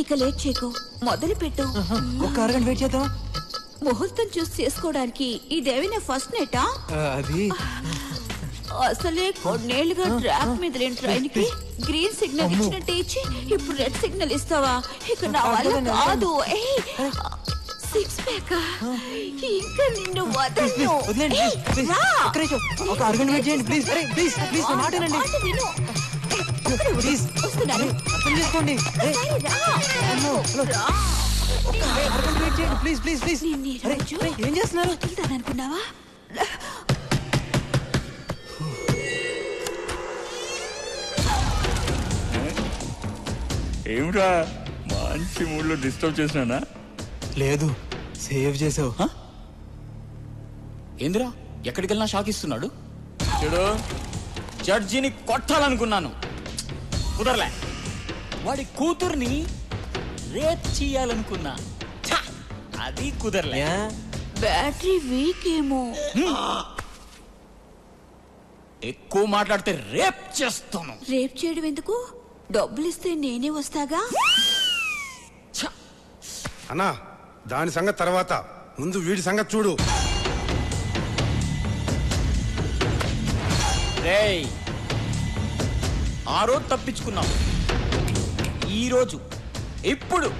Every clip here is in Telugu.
ఇక లేట్ చేయకు, మొదలు పెట్టు. ఒక అరగంట వెయిట్ చేద్దాం. ముహూర్తం చూసి చేసుకోవడానికి ఇదేమైనా ఫస్ట్ నైటా? అది అసలే కొన్నేళ్లుగా ట్రాక్ మీద లేని ట్రైన్ కి గ్రీన్ సిగ్నల్ ఇచ్చినట్టు ఇచ్చి ఇప్పుడు రెడ్ సిగ్నల్ ఇస్తావా? ఇక నా వల్ల కాదు. సిక్స్ ప్యాక్ ఇంకా నిన్ను వదలను. ఒక అరగంట వెయిట్ చేయండి ప్లీజ్. ప్లీజ్ ప్లీజ్ మాట్లాడండి ప్లీజ్. వస్తున్నాను, అర్థం చేసుకోండి. అరగంట వెయిట్ చేయండి ప్లీజ్ ప్లీజ్ ప్లీజ్. ఏం చేస్తున్నారు? అనుకున్నావా? ఏమిరా మంచి మూడ్లో డిస్టర్బ్ చేసినానా? లేదు, సేవ్ చేసావు. ఏందిరా ఎక్కడికి వెళ్ళినా షాక్ ఇస్తున్నాడు. చూడు, జడ్జిని కొట్టాలనుకున్నాను, కుదరలే. వాడి కూతుర్ని రేప్ చేయాలనుకున్నా, అది కుదరలే. బ్యాటరీ వీక్ ఏమో. ఎక్కువ మాట్లాడితే రేప్ చేస్తాను. రేప్ చేయడం ఎందుకు? డబ్బులు ఇస్తే నేనే వస్తాగా. అన్నా, దాని సంగతి తర్వాత, ముందు వీడి సంగతి చూడు. రేయ్, ఆ రోజు తప్పించుకున్నావు, ఈ రోజు ఇప్పుడు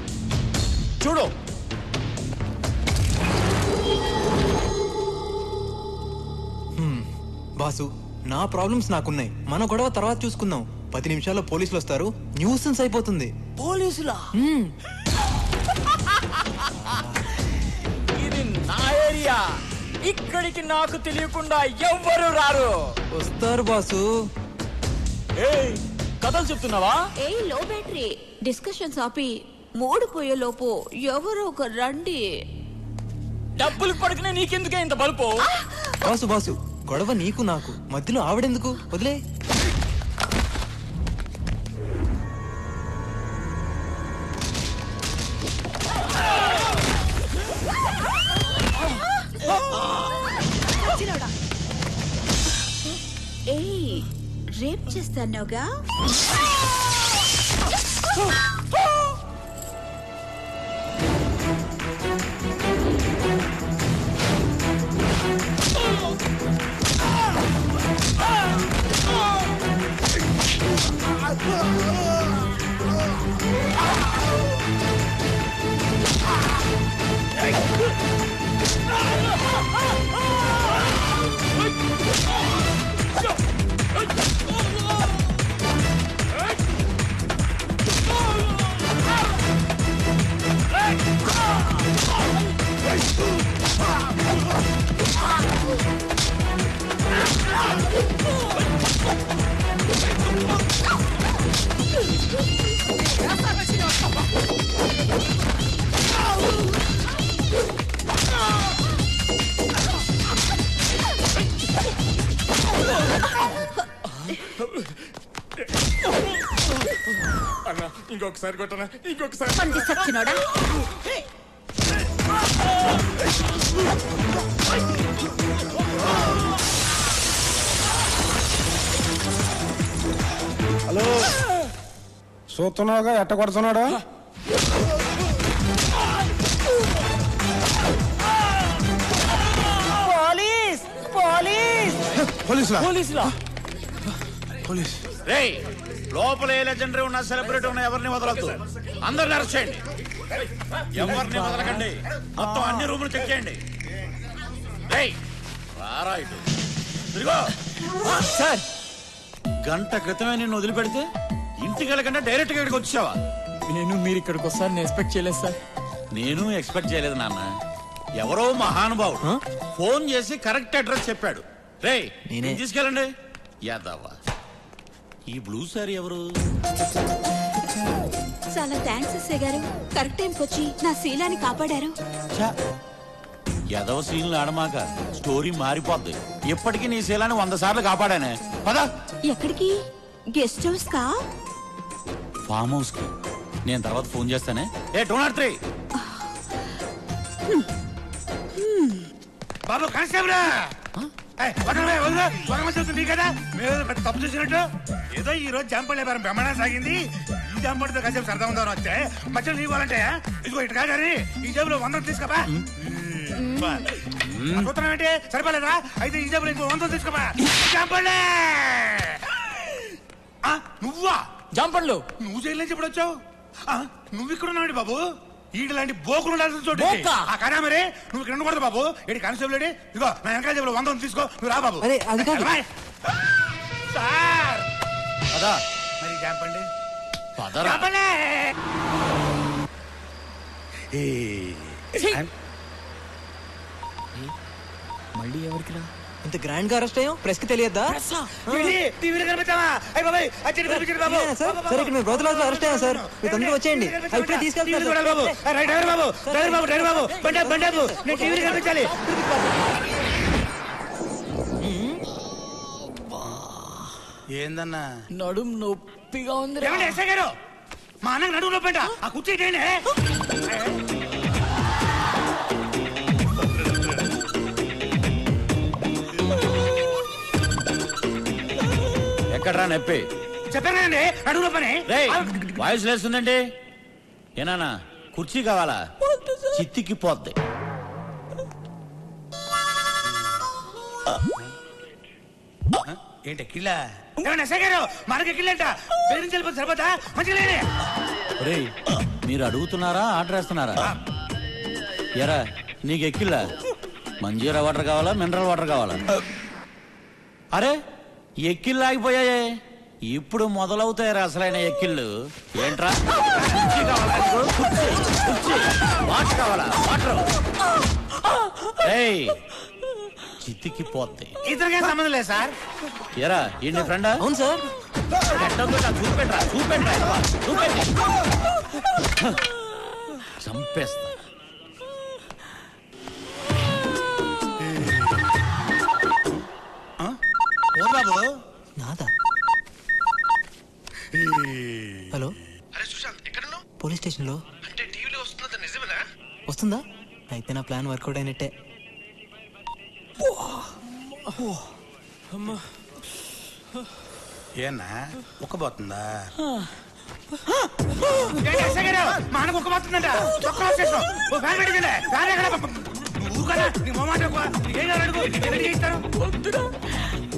చూడు. బాసు, నా ప్రాబ్లమ్స్ నాకున్నాయి. మన గొడవ తర్వాత చూసుకుందాం. 10 నిమిషాల్లో పోలీసులు వస్తారు, న్యూసెన్స్ అయిపోతుంది. పోలీసులా? ఇది నా ఏరియా, ఇక్కడికి నాకు తెలియకుండా ఎవ్వరు రారు. వస్తారు బాసు. కథలు చెప్తున్నావా? లో బ్యాటరీ డిస్కషన్స్ ఆపి మూడు పోయే లోపు ఎవరో ఒక రండి. డబ్బులు పడుకునే నీకెందుకే ఇంత బలుపు? బాసు బాసు, గొడవ నీకు నాకు మధ్యలో ఆవిడెందుకు? వదిలే. రేప్ చేస్తానోగా. అన్నా, ఇంకొకసారి కొట్టనా? ఇంకొకసారి. హలో, చూస్తున్నావుగా ఎట్ట కొడుతున్నాడు? పోలీస్ పోలీస్ పోలీసులా? పోలీసులా? పోలీస్. రేయ్, లోపల ఏ లెజెండరీ ఉన్నా, సెలబ్రిటీ ఉన్నా ఎవరిని వదలొద్దు. అందరిని అరెస్ట్ చేయండి, ఎవరిని వదలకండి. మొత్తం అన్ని రూములు చెక్ చేయండి. రేయ్, రారా ఇటు. ఇదిగో సార్, గంట క్రితమే నిన్ను వదిలిపెడితే ఇంటికి వెళ్ళకుండా డైరెక్ట్ గా ఇక్కడికి వచ్చావా? నేను మీరు ఇక్కడికి వస్తారని ఎక్స్పెక్ట్ చేయలేదు సార్. నేను ఎక్స్పెక్ట్ చేయలేదు నాన్న. ఎవరో మహానుభావుడు ఫోన్ చేసి కరెక్ట్ అడ్రస్ చెప్పాడు. రేయ్, నేనే. తీసుకెళ్ళండి. యాదవ్వా, ఈ బ్లూ సారీ ఎవరు? చాలా థ్యాంక్స్ ఎస్ఐ గారు, కరెక్ట్ టైంకి వచ్చి నా శీలాన్ని కాపాడారు. యదవ సీన్లు ఆడమాక, స్టోరీ మారిపోద్ది. ఇప్పటికీ నీ శీలాన్ని 100 సార్లు కాపాడానే. పదా. ఎక్కడికి? గెస్ట్ హౌస్ కా? ఫామ్ హౌస్ కి. నేను తర్వాత ఫోన్ చేస్తానే. ఏ 203 బాబు కానిస్టేబుల్, కదా మేము పెద్ద తప్పు చేసినట్టు. ఏదో ఈ రోజు జాంపల్ వ్యాపారం బ్రహ్మాండం సాగింది. జంపడితో కాసేపు సరదా ఉందని వస్తే మధ్యలో నీవాలంటే ఇదిగో ఇటు కాదని ఈ జేబులో 100 తీసుకోపా. సూత్రం ఏంటి సరిపోలేదా? అయితే ఈ జేబులో ఇంకో 100 తీసుకోపా. జంపండి. నువ్వా జంపండ్లు? నువ్వు జైలు నుంచి ఎప్పుడు వచ్చావు? నువ్వు ఇక్కడ ఉన్నావు బాబు. ఈడు లాంటి బోకులు ఉండాల్సిన చోటు కాదా మరి? నువ్వు ఇక్కడ ఉండకూడదు బాబు. ఇటు కానిస్టేబుల్ ఇదిగో నా వెనకాల జేబులో 100 తీసుకో. నువ్వు రా బాబు. సార్ అదా మరి జంపండి. మళ్ళీ ఎవరికి రా? ఇంత గ్రాండ్ గా అరెస్ట్ అయ్యాం, ప్రెస్ కి తెలియద్దా? బ్రోతలాస్ అరెస్ట్ అయ్యాం సార్, మీరు తొందరగా వచ్చేయండి. ఇప్పుడే తీసుకెళ్తాను. ఏందన్నా నడుము నొప్పిగా ఉంది. ఎస్ఐ గారు మా అన్నకు నడుము నొప్పి అంట. ఆ కుర్చీ ఎక్కడ్రా నొప్పి? చెప్పానండి నడుము నొప్పని. వాయిస్ లేస్తుందండి. ఏనానా కుర్చీ కావాలా? చిత్తికి పోద్ది. ఏంటి కిళ్ళ? ఎస్ఐ గారు మనకి కిళ్ళంట. పేరు వెళ్ళిపోతే సరిపోతా? మంచిగా మీరు అడుగుతున్నారా ఆర్డర్ వేస్తున్నారా? ఎరా నీకు ఎక్కిల్లా? మంజీరా వాటర్ కావాలా మినరల్ వాటర్ కావాలా? అరే ఎక్కిళ్ళు ఆగిపోయాయే, ఇప్పుడు మొదలవుతాయరా అసలైన ఎక్కిళ్ళు. ఏంట్రా వాటర్ కావాలా? వాటర్ చిత్తికి పోద్ది. ఇతనికేం సంబంధం లేదు సార్. ఎరా ఈ ఫ్రెండా? అవును సార్. చూపెట్రా చూపెట్రా చూపెట్టి చంపేస్తా. బాబు నాదా? హలో పోలీస్ స్టేషన్ లో వస్తుందా? అయితే నా ప్లాన్ వర్కౌట్ అయినట్టే. ఏనా ఉక్కబోతుందా? మా అన్నకు ఉక్కబోతుందంట.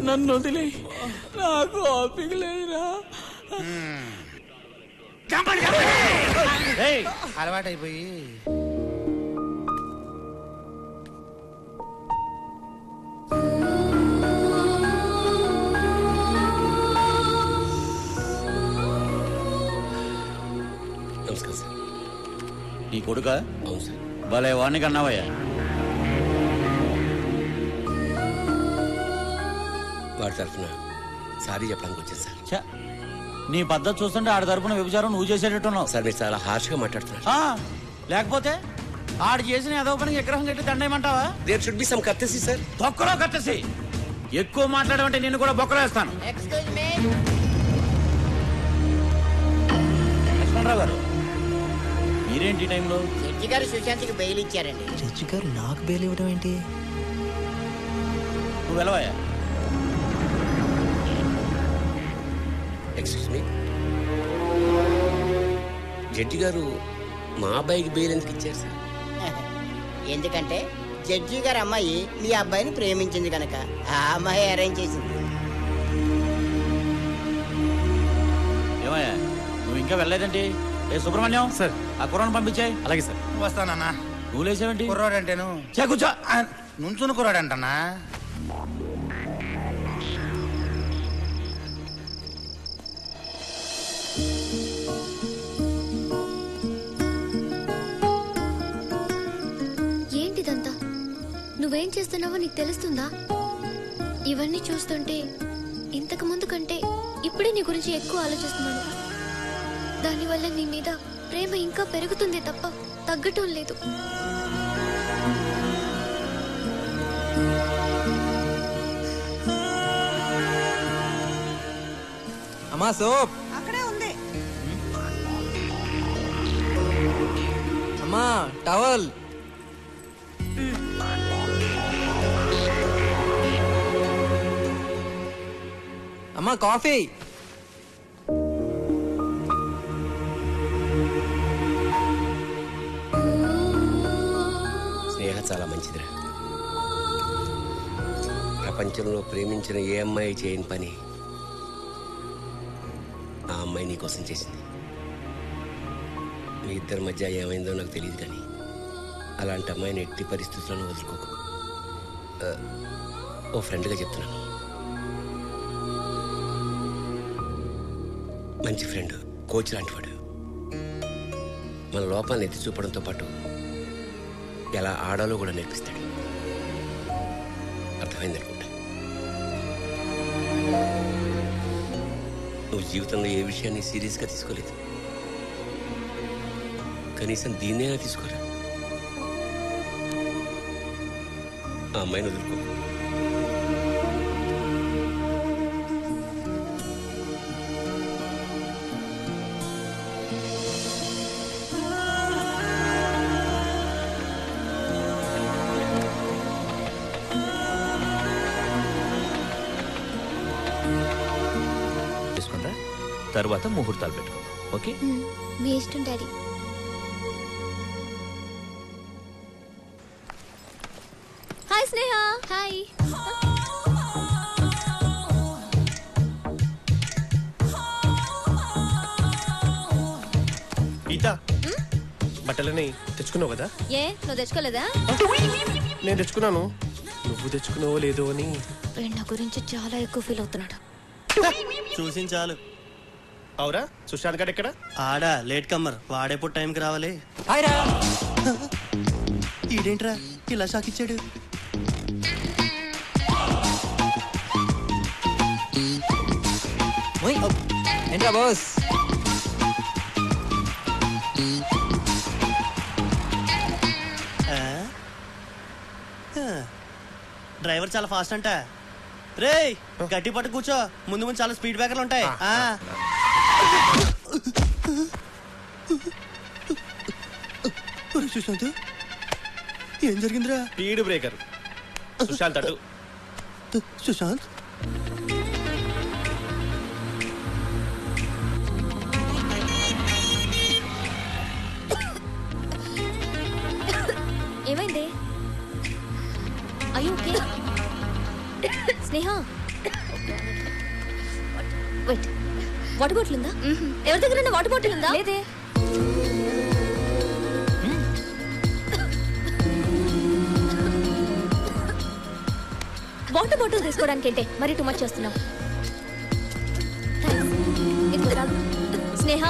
నన్ను వదిలే, నాకు ఓపిక లేదురా. అలవాటైపోయి నీ కొడుక? అవును సార్. భలే వాణ్ణి కన్నావయ్యా. వాడి తరఫున సారీ చెప్పడానికి వచ్చాను సార్. నీ పద్ధతి చూస్తుంటే ఆడి తరఫున వ్యభిచారం నువ్వు చేసేటట్టున్నావు సార్. మీరు చాలా హార్ష్గా మాట్లాడుతున్నారు. లేకపోతే ఆడు చేసిన ఏదో పనికి విగ్రహం కట్టి దండేయమంటావా? There should be some courtesy sir. బొక్కలో కట్టేసి ఎక్కువ మాట్లాడమంటే నిన్ను కూడా బొక్కలో వేస్తాను. లక్ష్మణరావు గారు మీరేంటి టైంలో? జడ్జి గారు సుశాంత్కి బెయిల్ ఇచ్చారండి. జడ్జి గారు నాకు బెయిల్ ఇవ్వడం ఏంటి? నువ్వు వెళ్ళవయ్యా. ఎక్స్క్యూజ్ మీ, జడ్జి గారు మా అబ్బాయికి బెయిల్ ఎందుకు ఇచ్చారు సార్? ఎందుకంటే జడ్జి గారు అమ్మాయి మీ అబ్బాయిని ప్రేమించింది కనుక ఆ అమ్మాయి అరేంజ్ చేసింది. ఏమయ్యా నువ్వు ఇంకా వెళ్ళలేదండి? ఏ సుబ్రహ్మణ్యం సార్, ఆ కుర్రాన్ని పంపించాయి. అలాగే సార్. వస్తానన్నా. నువ్వు లేచావేంటి? కుర్రాడు అంటేను కూర్చో. నుంచుని కుర్రాడు అంటన్నా. ఏంటిదంతా? నువ్వేం చేస్తున్నావో నీకు తెలుస్తుందా? ఇవన్నీ చూస్తుంటే ఇంతకు ముందు కంటే ఇప్పుడే నీ గురించి ఎక్కువ ఆలోచిస్తున్నాను. దానివల్ల నీ మీద ప్రేమ ఇంకా పెరుగుతుంది తప్ప తగ్గటం లేదు. అమ్మా సోప్ అక్కడే ఉంది. అమ్మా టవల్. అమ్మా కాఫీ. ప్రపంచంలో ప్రేమించిన ఏ అమ్మాయి చేయని పని ఆ అమ్మాయి నీకోసం చేసింది. మీ ఇద్దరి మధ్య ఏమైందో నాకు తెలియదు, కానీ అలాంటి అమ్మాయిని ఎట్టి పరిస్థితులను వదులుకోకు. ఓ ఫ్రెండ్గా చెప్తున్నాను. మంచి ఫ్రెండ్, కోచ్ లాంటివాడు. మన లోపాలను ఎత్తి చూపడంతో పాటు ఎలా ఆడాలో కూడా నేర్పిస్తాడు. అర్థమైందనుకుంటా. నువ్వు జీవితంలో ఏ విషయాన్ని సీరియస్గా తీసుకోలేదు, కనీసం దీన్నైనా తీసుకోరా. ఆ అమ్మాయిని వదులుకో. తర్వాత ముహూర్తాలు పెట్టుకుందాం. ఓకే, మీ ఇష్టం డాడీ. హాయ్ స్నేహ. హాయ్. గీతా, బట్టలని తెచ్చుకున్నావు కదా? ఏ నువ్వు తెచ్చుకోలేదా? నేను తెచ్చుకున్నాను, నువ్వు తెచ్చుకున్నావో లేదో అని. నా గురించి చాలా ఎక్కువ ఫీల్ అవుతున్నాడు. చూసి చాలు. అవురా, సుశాంత్ గడ్ ఎక్కడ? ఆడా లేట్ కమ్మర్, వాడేప్పుడు టైంకి రావాలి. ఈడేంట్రా ఇలా షాక్ ఇచ్చాడు? ఏంట్రా బాస్? డ్రైవర్ చాలా ఫాస్ట్ అంట. రే గట్టి పట్టు కూర్చో, ముందు ముందు చాలా స్పీడ్ బ్రేకర్లు ఉంటాయి. సుశాంత్, ఏం జరిగిందిరా? Speed breaker. సుశాంత్ అటు. సుశాంత్, ఏమైంది? అయ్యో ఓకే. స్నేహ వెయిట్, వాటర్ బాటిల్ ఉందా? ఎవరి దగ్గర వాటర్ బాటిల్ ఉందా? లేదే. వాటర్ బాటిల్ తీసుకోవడానికి ఏంటే మరి టూ మచ్ చేస్తున్నావు? స్నేహ